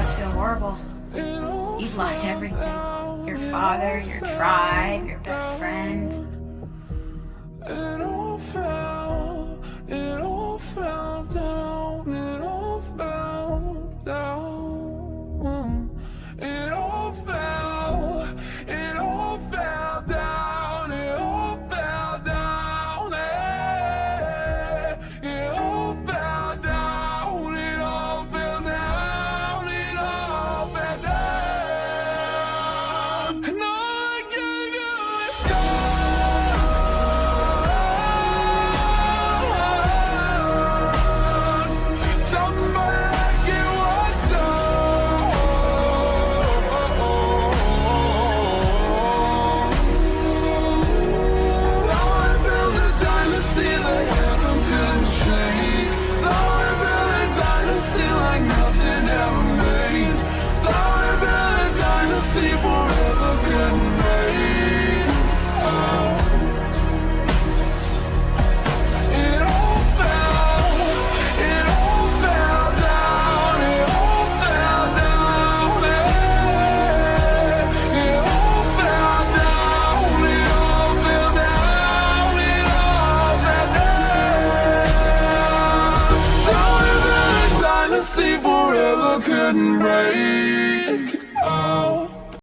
must feel horrible. You've lost everything. Your father, your tribe, your best friend. It all fell down, it all fell down. It all fell down, it all fell down, it all fell down, it all fell down, it all fell down. And all I gave you is gone. Tell me like it was done. Thought I built a dynasty like heaven couldn't shake. Thought I built a dynasty like nothing ever made. Thought I built a dynasty forever couldn't break. It all fell down, it all fell down, it all fell down, it all fell down, it all fell down. Thought I built a dynasty forever couldn't break.